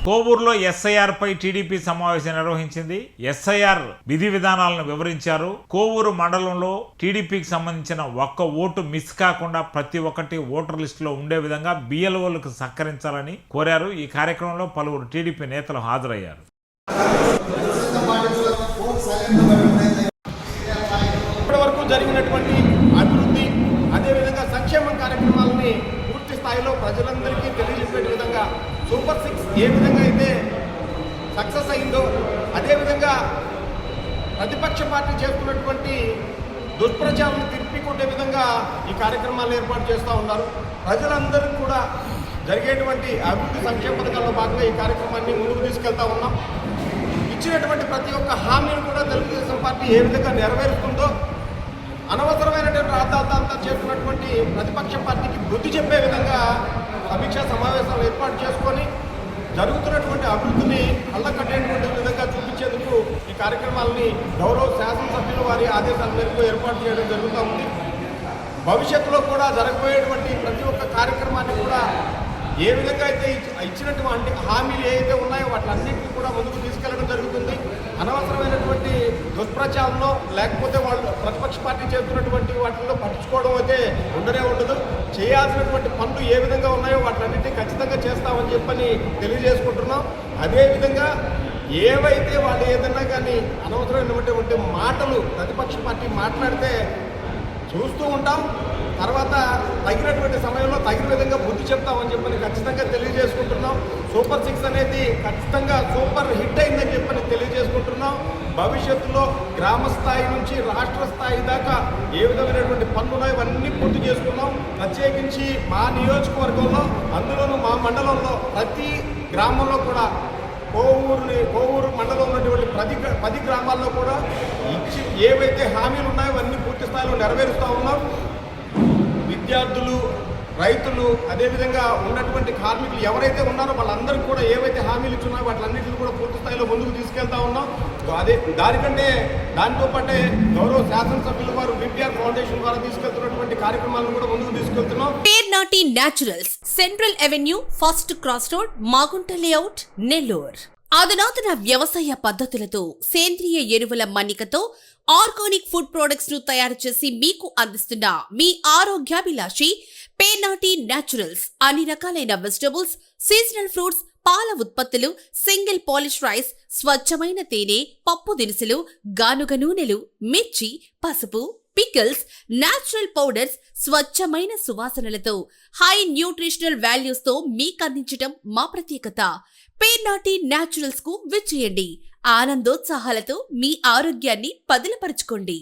కోవూరులో SIR పై TDP సమావేశం నిర్వహించింది. SIR విధి విధానాలను వివరించారు. కోవూరు మండలంలో టీడీపీకి సంబంధించిన ఒక్క ఓటు మిస్ కాకుండా ప్రతి ఒక్కటి ఓటర్ లిస్టులో ఉండే విధంగా బిఎల్ఓలకు సహకరించాలని కోరారు. ఈ కార్యక్రమంలో పలువురు టీడీపీ నేతలు హాజరయ్యారు. ఇప్పటివరకు జరిగినటువంటి అభివృద్ధి అదేవిధంగా సంక్షేమ కార్యక్రమాలని పూర్తి స్థాయిలో ప్రజలందరికీ తెలియజేసే విధంగా సూపర్ 6 ఏ విధంగా అయితే సక్సెస్ అయిందో అదేవిధంగా ప్రతిపక్ష పార్టీ చేస్తున్నటువంటి దుష్ప్రచారాలను తిప్పికొట్టే విధంగా ఈ కార్యక్రమాలను ఏర్పాటు చేస్తూ ఉన్నారు. ప్రజలందరూ కూడా జరిగేటువంటి అభివృద్ధి సంక్షేమ పథకాల్లో భాగంగా ఈ కార్యక్రమాన్ని ముందుకు తీసుకెళ్తా ఉన్నాం. ఇచ్చినటువంటి ప్రతి ఒక్క హామీని కూడా తెలుగుదేశం పార్టీ ఏ విధంగా నెరవేరుస్తుందో అనవసరమైనటువంటి రాద్ధాంతా చేస్తున్నటువంటి ప్రతిపక్ష పార్టీకి బుద్ధి చెప్పే విధంగా సమీక్షా సమావేశాలు ఏర్పాటు చేసుకొని జరుగుతున్నటువంటి అభివృద్ధిని కళ్ళకట్టేటువంటి విధంగా చూపించేందుకు ఈ కార్యక్రమాలని గౌరవ శాసనసభ్యుల వారి ఆదేశాల మేరకు ఏర్పాటు చేయడం జరుగుతూ ఉంది. భవిష్యత్తులో కూడా జరగబోయేటువంటి ప్రతి ఒక్క కార్యక్రమాన్ని కూడా ఏ విధంగా అయితే ఇచ్చినటువంటి హామీలు ఏవైతే ఉన్నాయో వాటిలన్నింటినీ కూడా ముందుకు తీసుకెళ్లడం జరుగుతుంది. అనవసరమైనటువంటి దుష్ప్రచారంలో లేకపోతే వాళ్ళు ప్రతిపక్ష పార్టీ చేస్తున్నటువంటి వాటిల్లో పట్టించుకోవడం అయితే ఉండనే ఉండదు. చేయాల్సినటువంటి పనులు ఏ విధంగా ఉన్నాయో వాటిలన్నింటినీ ఖచ్చితంగా చేస్తామని చెప్పని తెలియజేసుకుంటున్నాం. అదేవిధంగా ఏవైతే వాళ్ళు ఏదన్నా కానీ అనవసరమైనటువంటి మాటలు ప్రతిపక్ష పార్టీ మాట్లాడితే చూస్తూ ఉంటాం. తర్వాత తగినటువంటి సమయంలో తగిన విధంగా బుద్ధి చెప్తామని చెప్పని ఖచ్చితంగా తెలియజేసుకుంటున్నాం. సూపర్ 6 అనేది ఖచ్చితంగా సూపర్ హిట్ అయిందని చెప్పని తెలియజేసుకుంటున్నాం. భవిష్యత్తులో గ్రామ స్థాయి నుంచి రాష్ట్ర స్థాయి దాకా ఏ విధమైనటువంటి పనులు ఉన్నాయో ఇవన్నీ పూర్తి చేసుకున్నాం. ప్రత్యేకించి మా నియోజకవర్గంలో అందులోనూ మా మండలంలో ప్రతి గ్రామంలో కూడా కోవూరు మండలంలో ఉన్నటువంటి 10 గ్రామాల్లో కూడా ఏవైతే హామీలు ఉన్నాయో అవన్నీ పూర్తి స్థాయిలో నెరవేరుస్తూ ఉన్నాం. విద్యార్థులు, రైతులు, అదేవిధంగా ఉన్నటువంటి కార్మికులు ఎవరైతే ఉన్నారో వాళ్ళందరికీ కూడా ఏవైతే హామీలు ఇచ్చున్నాయో వాటిలన్నింటినీ కూడా పూర్తి స్థాయిలో ముందుకు తీసుకెళ్తా ఉన్నాం. అదే దానితో పాటే గౌరవ శాసనసభ్యుల వారు విపిఆర్ ఫౌండేషన్ ద్వారా తీసుకెళ్తున్నటువంటి కార్యక్రమాలను కూడా ముందుకు తీసుకెళ్తున్నాం. Pernati naturals, central avenue, first cross road, Magunta layout, Nellore. అధునాతన వ్యవసాయ పద్ధతులతో సేంద్రియ ఎరువుల మన్నికతో ఆర్గానిక్ ఫుడ్ ప్రొడక్ట్స్ ను తయారు చేసి మీకు అందిస్తున్న మీ ఆరోగ్యాభిలాషి పేర్నాటి న్యాచురల్స్. అన్ని రకాలైన వెజిటబుల్స్, సీజనల్ ఫ్రూట్స్, పాల ఉత్పత్తులు, సింగిల్ పాలిష్ రైస్, స్వచ్ఛమైన తేనె, పప్పు దినుసులు, గానుగ నూనెలు, మిర్చి, పసుపు, పికిల్స్, న్యాచురల్ పౌడర్స్, స్వచ్ఛమైన సువాసనలతో హై న్యూట్రిషనల్ వాల్యూస్ తో మీకందించటం మా ప్రత్యేకత. పేర్నాటి న్యాచురల్స్ కు విచ్చేయండి. ఆనందోత్సాహాలతో మీ ఆరోగ్యాన్ని పదిలపరచుకోండి.